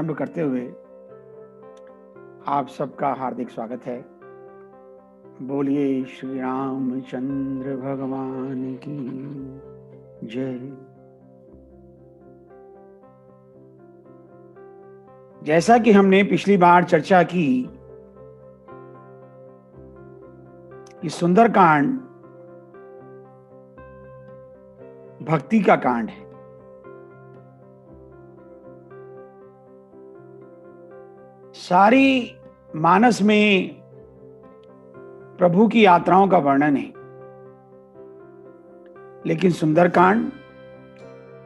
आरंभ करते हुए आप सबका हार्दिक स्वागत है। बोलिए श्री रामचंद्र भगवान की जय। जैसा कि हमने पिछली बार चर्चा की कि सुंदरकांड भक्ति का कांड है। सारी मानस में प्रभु की यात्राओं का वर्णन है, लेकिन सुंदरकांड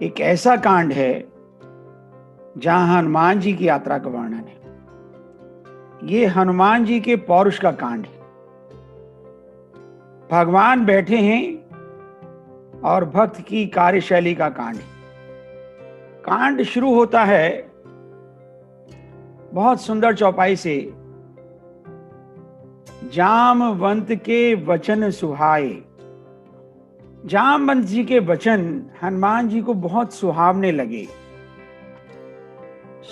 एक ऐसा कांड है जहां हनुमान जी की यात्रा का वर्णन है। ये हनुमान जी के पौरुष का कांड है। भगवान बैठे हैं और भक्त की कार्यशैली का कांड है। कांड शुरू होता है बहुत सुंदर चौपाई से। जामवंत के वचन सुहाए। जामवंत जी के वचन हनुमान जी को बहुत सुहावने लगे।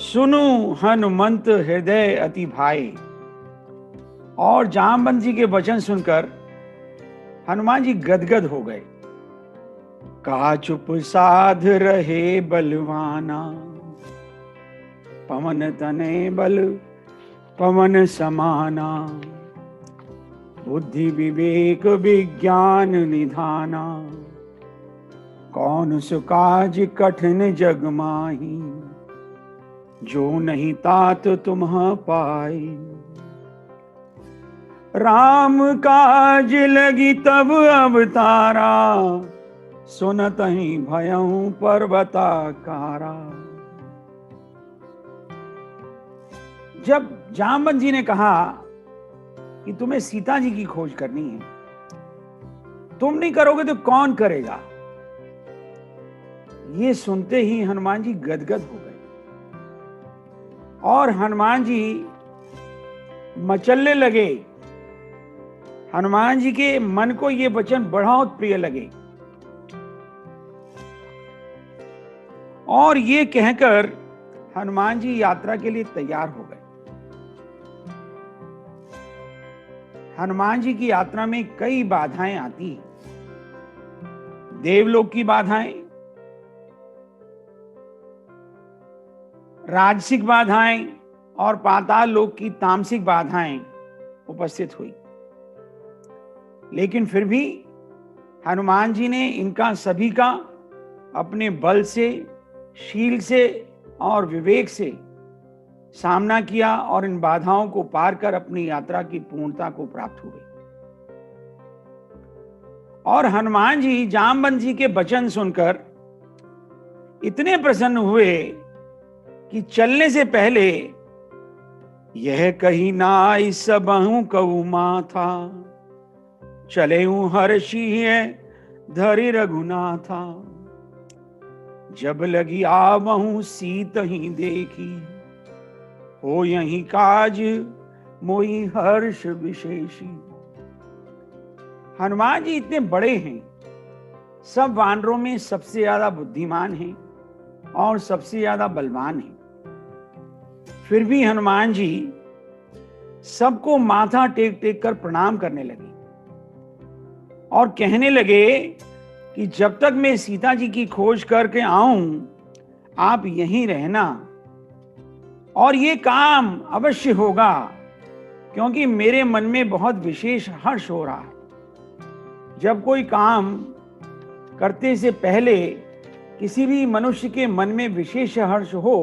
सुनु हनुमंत हृदय अति भाए। और जामवंत जी के वचन सुनकर हनुमान जी गदगद हो गए। कहा चुप साध रहे बलवाना, पवन तने बल पवन समाना, बुद्धि विवेक विज्ञान निधाना, कौन सु काज कठिन जग माही, जो नहीं तात तुम पाई। राम काज लगी तब अवतारा, सुनत ही भयं पर्वताकारा। जब जामवंत जी ने कहा कि तुम्हें सीता जी की खोज करनी है, तुम नहीं करोगे तो कौन करेगा, ये सुनते ही हनुमान जी गदगद हो गए। और हनुमान जी मचलने लगे। हनुमान जी के मन को ये वचन बहुत प्रिय लगे और ये कहकर हनुमान जी यात्रा के लिए तैयार हो गए। हनुमान जी की यात्रा में कई बाधाएं आती हैं। देवलोक की बाधाएं, राजसिक बाधाएं और पाताल लोक की तामसिक बाधाएं उपस्थित हुई। लेकिन फिर भी हनुमान जी ने इनका सभी का अपने बल से, शील से और विवेक से सामना किया और इन बाधाओं को पार कर अपनी यात्रा की पूर्णता को प्राप्त हुए। और हनुमान जी जामवंत जी के वचन सुनकर इतने प्रसन्न हुए कि चलने से पहले यह कही नाई सबहु कहु माथा, चले हर्षि है धरि रघुनाथा। जब लगी आवहु सीत ही देखी, हो यही काज मोहि हर्ष विशेषी। हनुमान जी इतने बड़े हैं, सब वानरों में सबसे ज्यादा बुद्धिमान हैं और सबसे ज्यादा बलवान हैं। फिर भी हनुमान जी सबको माथा टेक टेक कर प्रणाम करने लगे और कहने लगे कि जब तक मैं सीता जी की खोज करके आऊं, आप यहीं रहना और ये काम अवश्य होगा, क्योंकि मेरे मन में बहुत विशेष हर्ष हो रहा है। जब कोई काम करते से पहले किसी भी मनुष्य के मन में विशेष हर्ष हो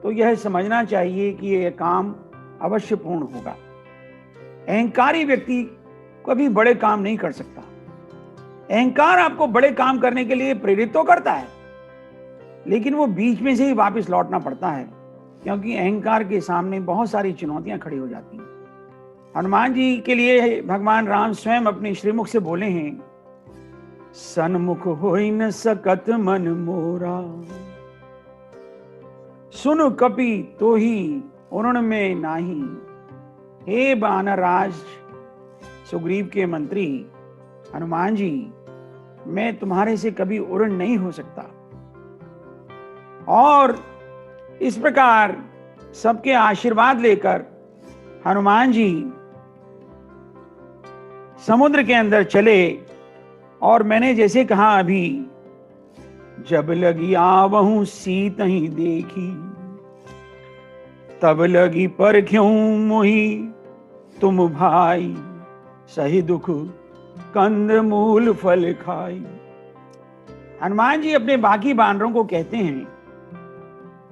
तो यह समझना चाहिए कि यह काम अवश्य पूर्ण होगा। अहंकारी व्यक्ति कभी बड़े काम नहीं कर सकता। अहंकार आपको बड़े काम करने के लिए प्रेरित तो करता है, लेकिन वो बीच में से ही वापस लौटना पड़ता है, क्योंकि अहंकार के सामने बहुत सारी चुनौतियां खड़ी हो जाती हैं। हनुमान जी के लिए भगवान राम स्वयं अपने श्रीमुख से बोले हैं, सन्मुख होई न सकत मन मोरा, सुन कपि तो ही उरण में नाही। हे वानराज सुग्रीव के मंत्री हनुमान जी, मैं तुम्हारे से कभी उड़न नहीं हो सकता। और इस प्रकार सबके आशीर्वाद लेकर हनुमान जी समुद्र के अंदर चले। और मैंने जैसे कहा अभी, जब लगी आवहूं सीत ही देखी, तब लगी पर क्यों मोही तुम भाई, सही दुख कंद मूल फल खाई। हनुमान जी अपने बाकी बानरों को कहते हैं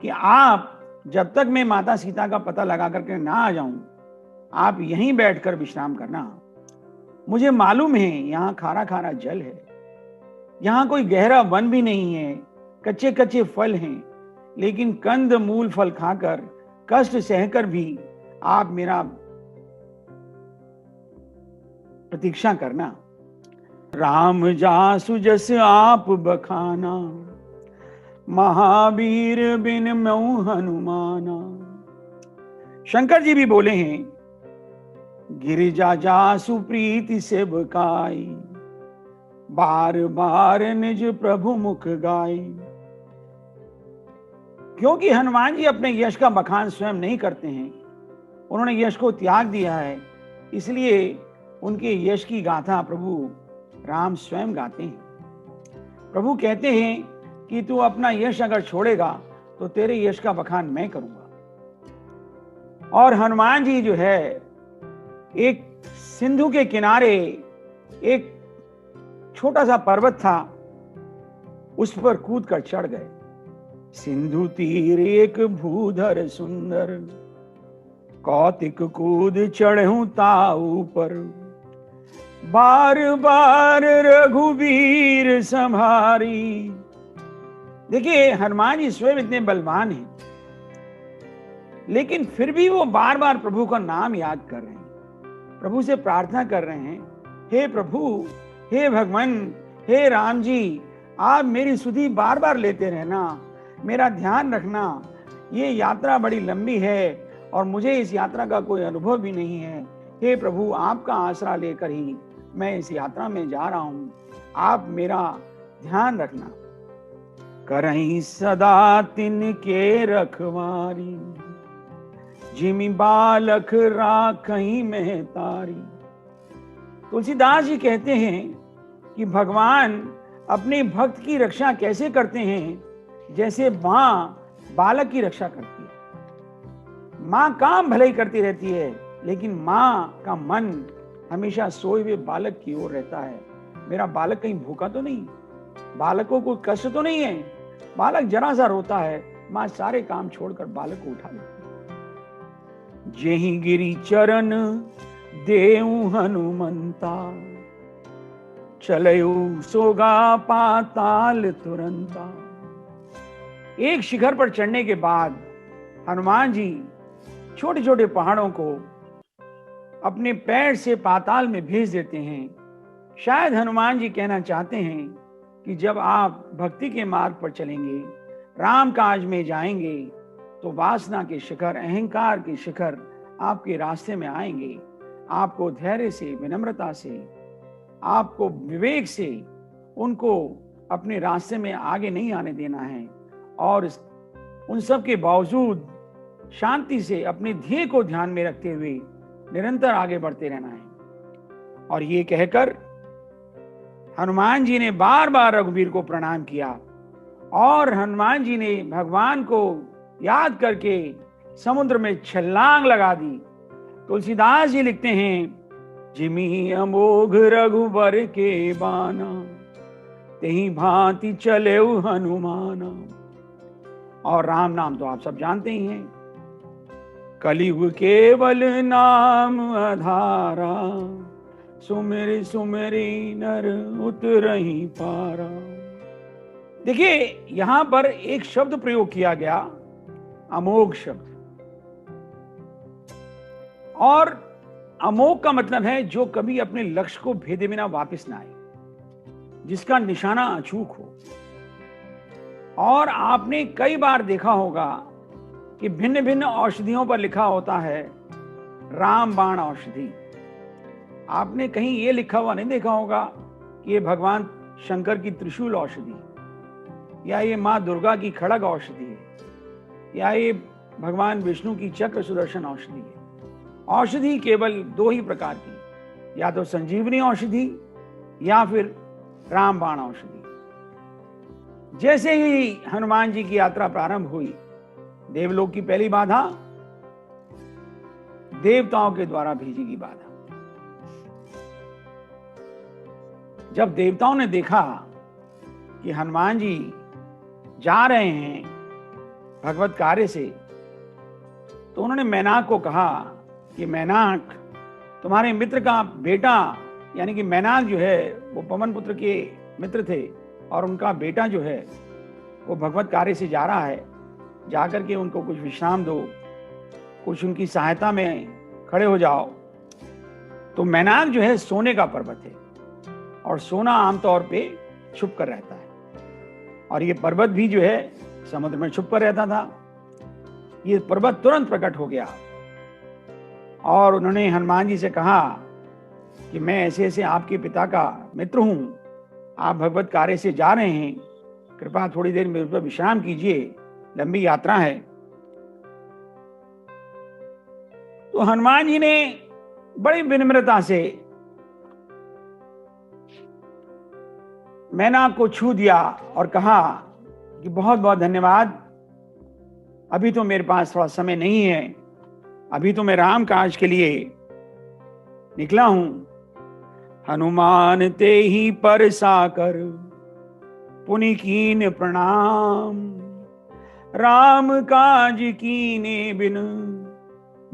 कि आप जब तक मैं माता सीता का पता लगा करके ना आ जाऊं, आप यहीं बैठकर विश्राम करना। मुझे मालूम है यहां खारा खारा जल है, यहां कोई गहरा वन भी नहीं है, कच्चे कच्चे फल हैं, लेकिन कंद मूल फल खाकर कष्ट सहकर भी आप मेरा प्रतीक्षा करना। राम जासु जस आप बखाना, महावीर बिन मऊ हनुमाना। शंकर जी भी बोले हैं, गिरिजा जासु प्रीति से बकाई, बार बार निज प्रभु मुख गाई। क्योंकि हनुमान जी अपने यश का बखान स्वयं नहीं करते हैं, उन्होंने यश को त्याग दिया है, इसलिए उनके यश की गाथा प्रभु राम स्वयं गाते हैं। प्रभु कहते हैं कि तू अपना यश अगर छोड़ेगा तो तेरे यश का बखान मैं करूंगा। और हनुमान जी जो है, एक सिंधु के किनारे एक छोटा सा पर्वत था, उस पर कूद कर चढ़ गए। सिंधु तीर एक भूधर सुंदर, कौतिक कूद चढ़ूं ताऊ पर, बार बार रघुवीर संभारी। देखिए, हनुमान जी स्वयं इतने बलवान हैं, लेकिन फिर भी वो बार बार प्रभु का नाम याद कर रहे हैं, प्रभु से प्रार्थना कर रहे हैं, हे प्रभु, हे भगवान, हे राम जी, आप मेरी सुधि बार बार लेते रहना, मेरा ध्यान रखना। ये यात्रा बड़ी लंबी है और मुझे इस यात्रा का कोई अनुभव भी नहीं है। हे प्रभु, आपका आसरा लेकर ही मैं इस यात्रा में जा रहा हूं, आप मेरा ध्यान रखना। करहीं सदा तिनके रखवारी, जिमि बालक राखहीं महतारी। तुलसीदास जी कहते हैं कि भगवान अपने भक्त की रक्षा कैसे करते हैं, जैसे मां बालक की रक्षा करती है। मां काम भले ही करती रहती है, लेकिन मां का मन हमेशा सोए हुए बालक की ओर रहता है। मेरा बालक कहीं भूखा तो नहीं, बालक को कोई कष्ट तो नहीं है। बालक जरा सा रोता है, मां सारे काम छोड़कर बालक को उठा लेती है। जेहि गिरी चरण देऊ हनुमंता, चलयु सोगा पाताल तुरंता। एक शिखर पर चढ़ने के बाद हनुमान जी छोटे छोटे पहाड़ों को अपने पैर से पाताल में भेज देते हैं। शायद हनुमान जी कहना चाहते हैं कि जब आप भक्ति के मार्ग पर चलेंगे, राम काज में जाएंगे, तो वासना के शिखर, अहंकार के शिखर आपके रास्ते में आएंगे। आपको धैर्य से, विनम्रता से, आपको विवेक से उनको अपने रास्ते में आगे नहीं आने देना है, और उन सब के बावजूद शांति से अपने ध्येय को ध्यान में रखते हुए निरंतर आगे बढ़ते रहना है। और ये कहकर हनुमान जी ने बार बार रघुवीर को प्रणाम किया, और हनुमान जी ने भगवान को याद करके समुद्र में छलांग लगा दी। तुलसीदास जी लिखते हैं, जिमि अमोघ रघुवर के बाना, तेहि भांति चलेउ हनुमाना। और राम नाम तो आप सब जानते ही हैं, कलियुग केवल नाम आधारा, सुमिर सुमिरी नर उतरहि पारा। देखिए, यहां पर एक शब्द प्रयोग किया गया, अमोघ शब्द। और अमोघ का मतलब है जो कभी अपने लक्ष्य को भेदे बिना वापस ना आए, जिसका निशाना अचूक हो। और आपने कई बार देखा होगा कि भिन्न भिन्न औषधियों पर लिखा होता है रामबाण औषधि। आपने कहीं ये लिखा हुआ नहीं देखा होगा कि ये भगवान शंकर की त्रिशूल औषधि, या ये माँ दुर्गा की खड़ग औषधि है, या ये भगवान विष्णु की चक्र सुदर्शन औषधि है। औषधि केवल दो ही प्रकार की, या तो संजीवनी औषधि या फिर रामबाण औषधि। जैसे ही हनुमान जी की यात्रा प्रारंभ हुई, देवलोक की पहली बाधा देवताओं के द्वारा भेजी गई बाधा। जब देवताओं ने देखा कि हनुमान जी जा रहे हैं भगवत कार्य से, तो उन्होंने मैनाक को कहा कि मैनाक, तुम्हारे मित्र का बेटा, यानी कि मैनाक जो है वो पवन पुत्र के मित्र थे, और उनका बेटा जो है वो भगवत कार्य से जा रहा है, जाकर के उनको कुछ विश्राम दो, कुछ उनकी सहायता में खड़े हो जाओ। तो मैनाक जो है सोने का पर्वत है, और सोना आमतौर पे छुप कर रहता है, और ये पर्वत भी जो है समुद्र में छुप कर रहता था। ये पर्वत तुरंत प्रकट हो गया, और उन्होंने हनुमान जी से कहा कि मैं ऐसे ऐसे आपके पिता का मित्र हूं, आप भगवत कार्य से जा रहे हैं, कृपया थोड़ी देर मेरे पर विश्राम कीजिए, लंबी यात्रा है। तो हनुमान जी ने बड़ी विनम्रता से मैनाक को छू दिया और कहा कि बहुत बहुत धन्यवाद, अभी तो मेरे पास थोड़ा समय नहीं है, अभी तो मैं राम काज के लिए निकला हूं। हनुमान ते ही परसाकर पुनि कीन प्रणाम, राम काज कीने बिन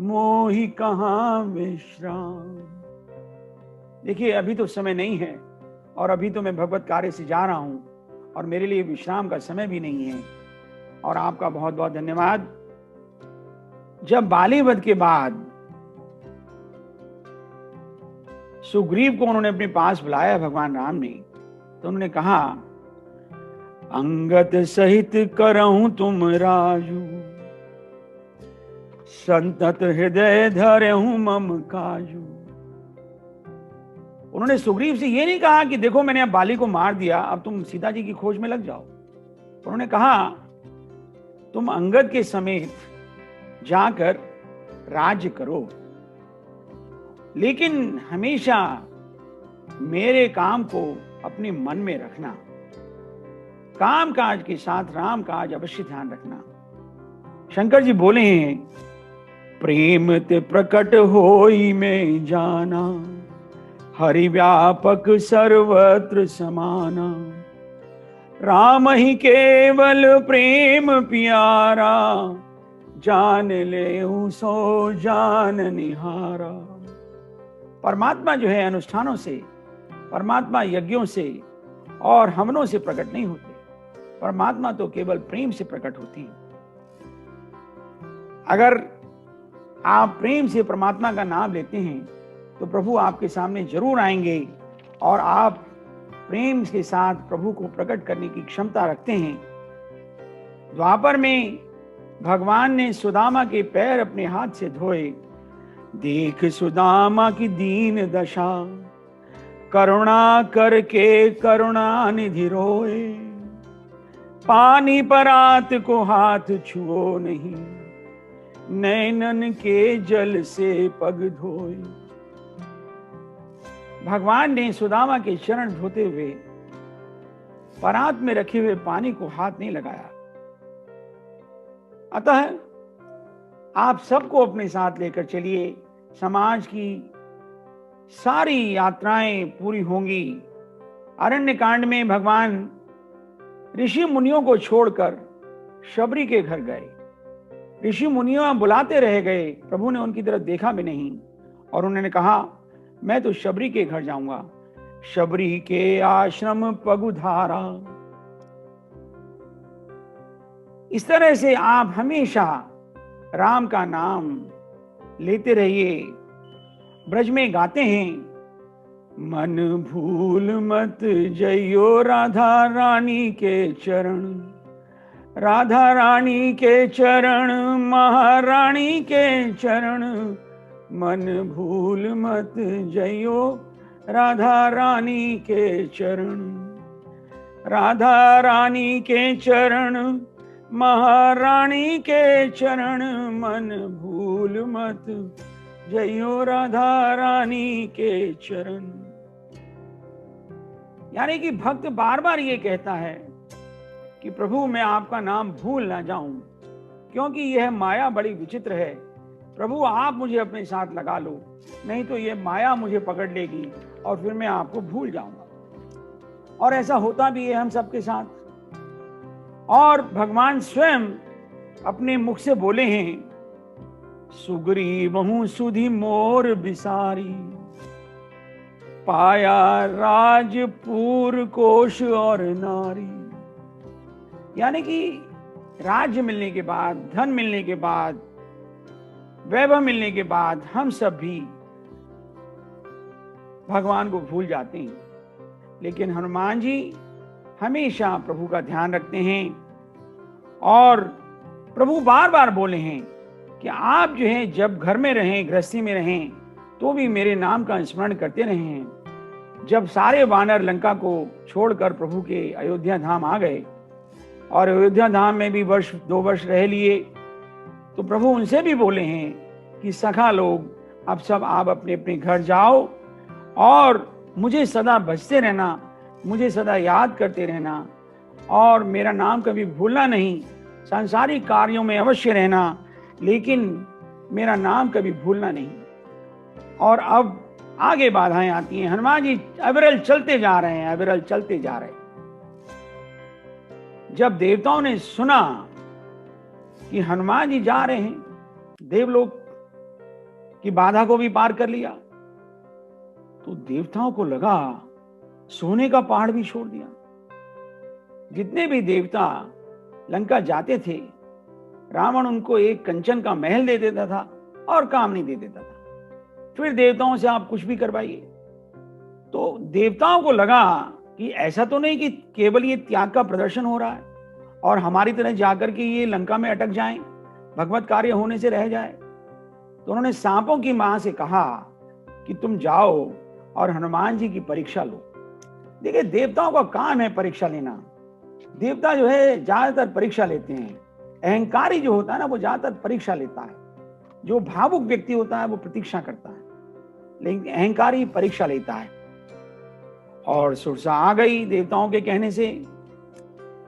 मोहि कहाँ विश्राम। देखिए, अभी तो समय नहीं है, और अभी तो मैं भगवत कार्य से जा रहा हूं, और मेरे लिए विश्राम का समय भी नहीं है, और आपका बहुत बहुत धन्यवाद। जब बाली वध के बाद सुग्रीव को उन्होंने अपने पास बुलाया भगवान राम ने, तो उन्होंने कहा, अंगद सहित करहूं तुम राजू, संतत हृदय धरहूं मम काजू। उन्होंने सुग्रीव से ये नहीं कहा कि देखो मैंने अब बाली को मार दिया, अब तुम सीता जी की खोज में लग जाओ। उन्होंने कहा, तुम अंगद के समेत जाकर राज्य करो, लेकिन हमेशा मेरे काम को अपने मन में रखना, काम काज के साथ राम काज अवश्य ध्यान रखना। शंकर जी बोले हैं, प्रेम ते प्रकट होई में जाना, हरि व्यापक सर्वत्र समाना, राम ही केवल प्रेम प्यारा, जान लेहु सो जान निहारा। परमात्मा जो है अनुष्ठानों से, परमात्मा यज्ञों से और हवनों से प्रकट नहीं होते, परमात्मा तो केवल प्रेम से प्रकट होती है। अगर आप प्रेम से परमात्मा का नाम लेते हैं तो प्रभु आपके सामने जरूर आएंगे, और आप प्रेम के साथ प्रभु को प्रकट करने की क्षमता रखते हैं। द्वापर में भगवान ने सुदामा के पैर अपने हाथ से धोए, देख सुदामा की दीन दशा, करुणा करके करुणा निधि रोए, पानी परात को हाथ छुओ नहीं, नैनन के जल से पग धोए। भगवान ने सुदामा के चरण धोते हुए परात में रखे हुए पानी को हाथ नहीं लगाया। अतः आप सबको अपने साथ लेकर चलिए, समाज की सारी यात्राएं पूरी होंगी। अरण्य कांड में भगवान ऋषि मुनियों को छोड़कर शबरी के घर गए। ऋषि मुनियों बुलाते रह गए, प्रभु ने उनकी तरफ देखा भी नहीं, और उन्होंने कहा, मैं तो शबरी के घर जाऊंगा, शबरी के आश्रम पगुधारा। इस तरह से आप हमेशा राम का नाम लेते रहिए। ब्रज में गाते हैं, मन भूल मत जइयो राधा रानी के चरण, राधा रानी के चरण, महारानी के चरण, मन भूल मत जइयो राधा रानी के चरण, राधा रानी के चरण, महारानी के चरण मन भूल मत, जइयो राधा रानी के चरण। यानी कि भक्त बार बार ये कहता है कि प्रभु मैं आपका नाम भूल ना जाऊं, क्योंकि यह माया बड़ी विचित्र है। प्रभु आप मुझे अपने साथ लगा लो, नहीं तो यह माया मुझे पकड़ लेगी और फिर मैं आपको भूल जाऊंगा। और ऐसा होता भी है हम सबके साथ। और भगवान स्वयं अपने मुख से बोले हैं, सुग्रीवहु सुधि मोर बिसारी, पाया राजपुर कोश और नारी। यानी कि राज्य मिलने के बाद, धन मिलने के बाद, वैभव मिलने के बाद हम सब भी भगवान को भूल जाते हैं, लेकिन हनुमान जी हमेशा प्रभु का ध्यान रखते हैं। और प्रभु बार बार बोले हैं कि आप जो है जब घर में रहें, गृहस्थी में रहें, तो भी मेरे नाम का स्मरण करते रहें। जब सारे वानर लंका को छोड़कर प्रभु के अयोध्या धाम आ गए और अयोध्या धाम में भी 2 वर्ष रह लिए, तो प्रभु उनसे भी बोले हैं कि सखा लोग अब सब आप अपने अपने घर जाओ और मुझे सदा भजते रहना, मुझे सदा याद करते रहना और मेरा नाम कभी भूलना नहीं। सांसारिक कार्यों में अवश्य रहना, लेकिन मेरा नाम कभी भूलना नहीं। और अब आगे बाधाएं आती हैं। हनुमान जी अविरल चलते जा रहे हैं, अविरल चलते जा रहे हैं। जब देवताओं ने सुना कि हनुमान जी जा रहे हैं, देवलोक की बाधा को भी पार कर लिया, तो देवताओं को लगा सोने का पहाड़ भी छोड़ दिया। जितने भी देवता लंका जाते थे, रावण उनको एक कंचन का महल दे देता था और काम नहीं दे देता था। फिर देवताओं से आप कुछ भी करवाइए। तो देवताओं को लगा कि ऐसा तो नहीं कि केवल ये त्याग का प्रदर्शन हो रहा है और हमारी तरह जाकर के ये लंका में अटक जाएं, भगवत कार्य होने से रह जाए। तो उन्होंने सांपों की मां से कहा कि तुम जाओ और हनुमान जी की परीक्षा लो। देखिए, देवताओं का काम है परीक्षा लेना। देवता जो है ज्यादातर परीक्षा लेते हैं। अहंकारी जो होता है ना, वो ज्यादातर परीक्षा लेता है। जो भावुक व्यक्ति होता है वो प्रतीक्षा करता है, लेकिन अहंकारी परीक्षा लेता है। और सुरसा आ गई देवताओं के कहने से,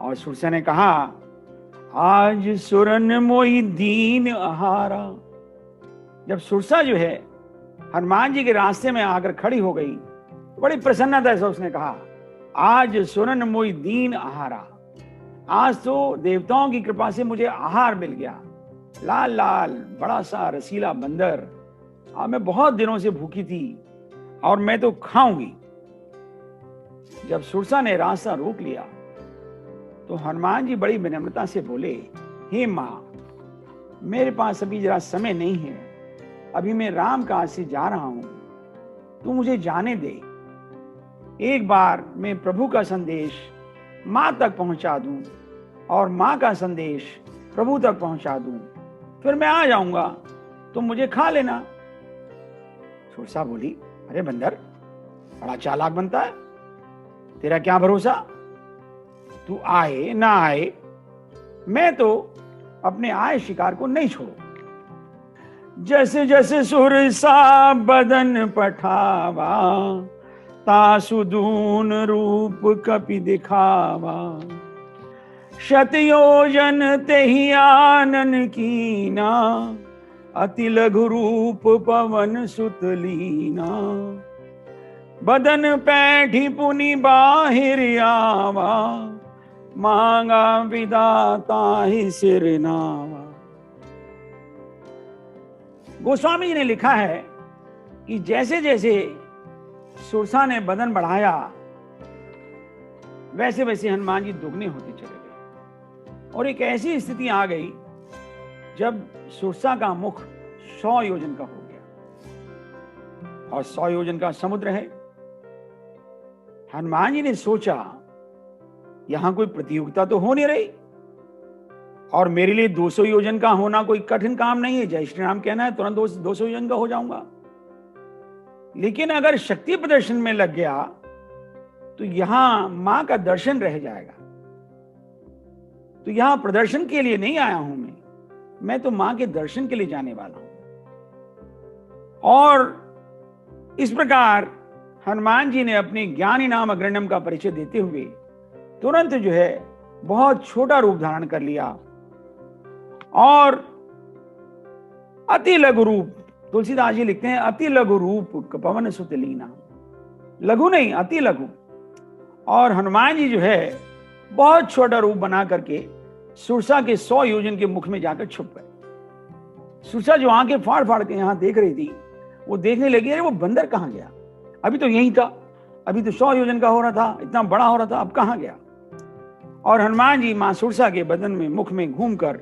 और सुरसा ने कहा, आज सुरन मोहि दीन आहारा। जब सुरसा जो है हनुमान जी के रास्ते में आकर खड़ी हो गई, तो बड़ी प्रसन्नता से उसने कहा, आज सुरन मोहि दीन आहारा। आज तो देवताओं की कृपा से मुझे आहार मिल गया। लाल लाल बड़ा सा रसीला बंदर, मैं बहुत दिनों से भूखी थी और मैं तो खाऊंगी। जब सुरसा ने रास्ता रोक लिया, तो हनुमान जी बड़ी विनम्रता से बोले, हे माँ, मेरे पास अभी जरा समय नहीं है, अभी मैं राम काज से जा रहा हूं, तू मुझे जाने दे। एक बार मैं प्रभु का संदेश माँ तक पहुंचा दूं और माँ का संदेश प्रभु तक पहुंचा दूं, फिर मैं आ जाऊंगा, तुम मुझे खा लेना। सुरसा बोली, अरे बंदर, बड़ा चालाक बनता है, तेरा क्या भरोसा, तू आए ना आए, मैं तो अपने आय शिकार को नहीं छोड़ू। जैसे जैसे सुरसा बदन पठावा, तासुदून रूप कपि दिखावा। शतयोजन तेहि आनन कीना, अति लघु रूप पवन सुत लीना। बदन पैठी पुनि बाहिर आवा, मांगा विदाता ही सिरनावा। गोस्वामी जी ने लिखा है कि जैसे जैसे सुरसा ने बदन बढ़ाया, वैसे वैसे हनुमान जी दुगने होते चले गए। और एक ऐसी स्थिति आ गई जब सुरसा का मुख 100 योजन का हो गया और 100 योजन का समुद्र है। हनुमान जी ने सोचा, यहां कोई प्रतियोगिता तो हो नहीं रही और मेरे लिए 200 योजन का होना कोई कठिन काम नहीं है। जय श्री राम कहना है, तुरंत 200 योजन का हो जाऊंगा। लेकिन अगर शक्ति प्रदर्शन में लग गया तो यहां मां का दर्शन रह जाएगा। तो यहां प्रदर्शन के लिए नहीं आया हूं मैं तो मां के दर्शन के लिए जाने वाला हूं। और इस प्रकार हनुमान जी ने अपने ज्ञानी नाम अग्रण्यम का परिचय देते हुए तुरंत जो है बहुत छोटा रूप धारण कर लिया और अति लघु रूप, तुलसीदास जी लिखते हैं अति लघु रूप पवन सुत लीना, लघु नहीं अति लघु। और हनुमान जी जो है बहुत छोटा रूप बना करके सुरसा के 100 योजन के मुख में जाकर छुप गए। सुरसा जो आंखें फाड़ फाड़ के यहां देख रही थी, वो देखने लगी अरे वो बंदर कहां गया, अभी तो यही था, अभी तो 100 योजन का हो रहा था, इतना बड़ा हो रहा था, अब कहां गया। और हनुमान जी मां सुरसा के बदन में मुख में घूमकर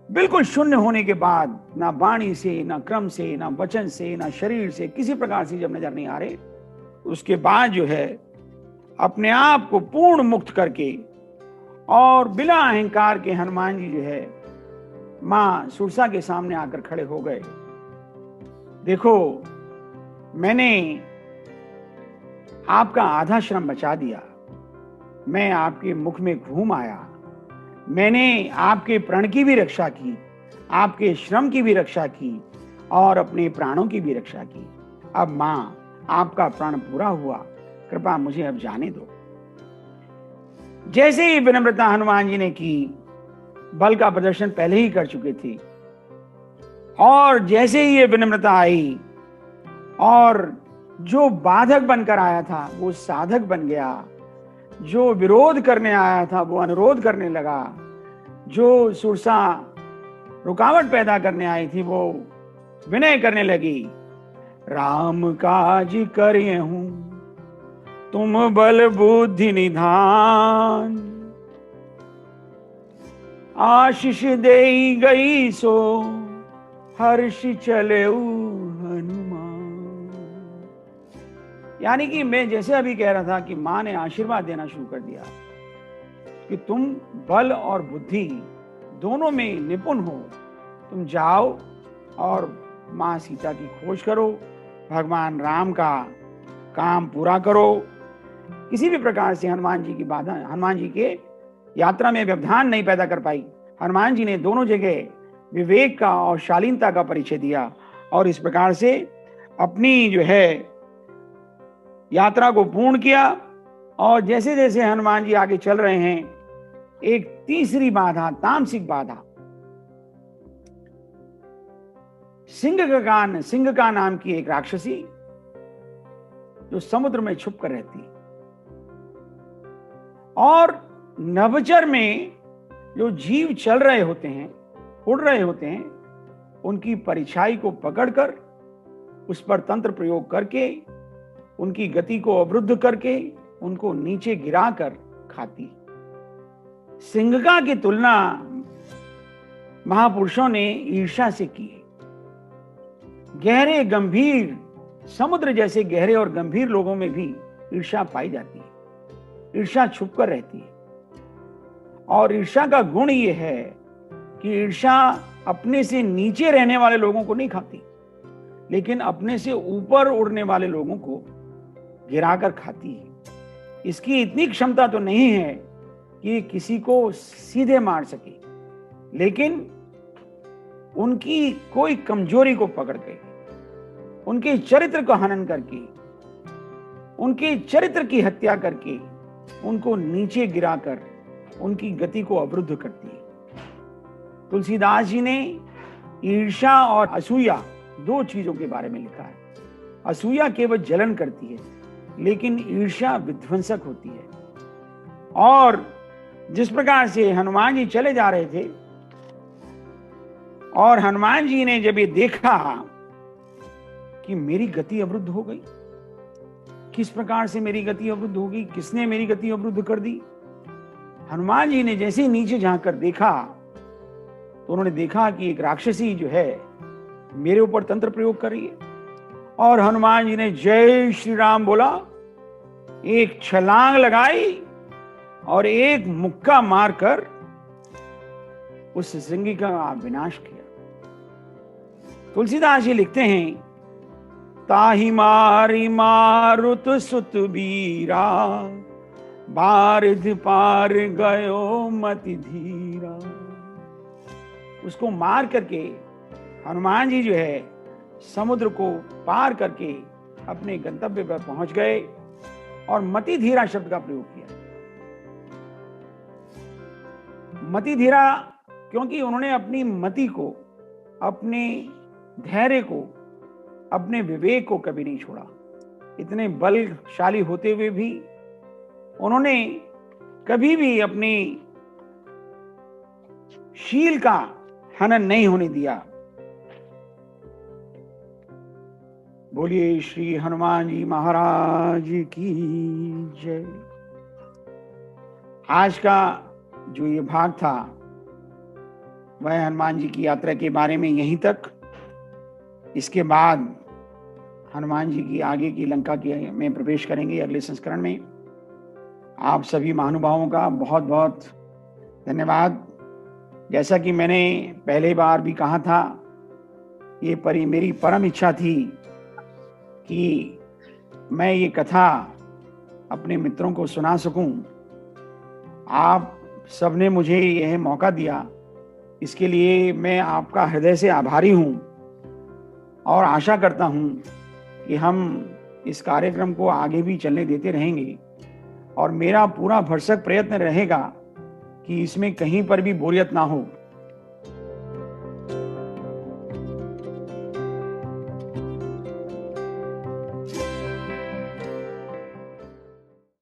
बिल्कुल शून्य होने के बाद ना वाणी से, ना क्रम से, ना वचन से, ना शरीर से किसी प्रकार से जब नजर नहीं आ रहे, उसके बाद जो है अपने आप को पूर्ण मुक्त करके और बिना अहंकार के हनुमान जी जो है मां सुरसा के सामने आकर खड़े हो गए। देखो, मैंने आपका आधा श्रम बचा दिया, मैं आपके मुख में घूम आया, मैंने आपके प्रण की भी रक्षा की, आपके श्रम की भी रक्षा की और अपने प्राणों की भी रक्षा की। अब मां आपका प्राण पूरा हुआ, कृपा मुझे अब जाने दो। जैसे ही विनम्रता हनुमान जी ने की, बल का प्रदर्शन पहले ही कर चुके थे, और जैसे ही ये विनम्रता आई और जो बाधक बनकर आया था वो साधक बन गया, जो विरोध करने आया था वो अनुरोध करने लगा, जो सुरसा रुकावट पैदा करने आई थी वो विनय करने लगी। राम काज करे हूं तुम बल बुद्धि निधान, आशीष दे गई सो हर्ष चले हनुमान। यानी कि मैं जैसे अभी कह रहा था कि मां ने आशीर्वाद देना शुरू कर दिया कि तुम बल और बुद्धि दोनों में निपुण हो, तुम जाओ और मां सीता की खोज करो, भगवान राम का काम पूरा करो। किसी भी प्रकार से हनुमान जी की बाधा, हनुमान जी के यात्रा में व्यवधान नहीं पैदा कर पाई। हनुमान जी ने दोनों जगह विवेक का और शालीनता का परिचय दिया और इस प्रकार से अपनी जो है यात्रा को पूर्ण किया। और जैसे जैसे हनुमान जी आगे चल रहे हैं, एक तीसरी बाधा, तामसिक बाधा, सिंह का नाम की एक राक्षसी जो समुद्र में छुप कर रहती है, और नभचर में जो जीव चल रहे होते हैं, उड़ रहे होते हैं, उनकी परिछाई को पकड़कर उस पर तंत्र प्रयोग करके उनकी गति को अवरुद्ध करके उनको नीचे गिराकर खाती। सिंहका की तुलना महापुरुषों ने ईर्ष्या से की है। गहरे गंभीर समुद्र जैसे गहरे और गंभीर लोगों में भी ईर्ष्या पाई जाती है। ईर्ष्या छुपकर रहती है और ईर्ष्या का गुण यह है कि ईर्ष्या अपने से नीचे रहने वाले लोगों को नहीं खाती, लेकिन अपने से ऊपर उड़ने वाले लोगों को गिराकर खाती है। इसकी इतनी क्षमता तो नहीं है कि किसी को सीधे मार सके, लेकिन उनकी कोई कमजोरी को पकड़ के, उनके चरित्र को हनन करके, उनके चरित्र की हत्या करके उनको नीचे गिराकर उनकी गति को अवरुद्ध करती है। तुलसीदास जी ने ईर्ष्या और असूया दो चीजों के बारे में लिखा है। असूया केवल जलन करती है, लेकिन ईर्ष्या विध्वंसक होती है। और जिस प्रकार से हनुमान जी चले जा रहे थे और हनुमान जी ने जब ये देखा कि मेरी गति अवरुद्ध हो गई, किस प्रकार से मेरी गति अवरुद्ध हो गई, किसने मेरी गति अवरुद्ध कर दी, हनुमान जी ने जैसे ही नीचे झांक कर देखा तो उन्होंने देखा कि एक राक्षसी जो है मेरे ऊपर तंत्र प्रयोग कर रही है। और हनुमान जी ने जय श्री राम बोला, एक छलांग लगाई और एक मुक्का मारकर उस सिंह का विनाश किया। तुलसीदास जी लिखते हैं, ताहि मारी मारुत सुत बीरा, बारिध पार गयो मति धीरा। उसको मार करके हनुमान जी जो है समुद्र को पार करके अपने गंतव्य पर पहुंच गए और मति धीरा शब्द का प्रयोग किया। मति धीरा क्योंकि उन्होंने अपनी मति को, अपने धैर्य को, अपने विवेक को कभी नहीं छोड़ा। इतने बलशाली होते हुए भी उन्होंने कभी भी अपनी शील का हनन नहीं होने दिया। बोलिए श्री हनुमान जी महाराज की जय। आज का जो ये भाग था वह हनुमान जी की यात्रा के बारे में यहीं तक। इसके बाद हनुमान जी की आगे की लंका के में प्रवेश करेंगे अगले संस्करण में। आप सभी महानुभावों का बहुत बहुत धन्यवाद। जैसा कि मैंने पहले बार भी कहा था, ये मेरी परम इच्छा थी कि मैं ये कथा अपने मित्रों को सुना सकूं। आप सबने मुझे यह मौका दिया, इसके लिए मैं आपका हृदय से आभारी हूं और आशा करता हूं कि हम इस कार्यक्रम को आगे भी चलने देते रहेंगे और मेरा पूरा भरसक प्रयत्न रहेगा कि इसमें कहीं पर भी बोरियत ना हो।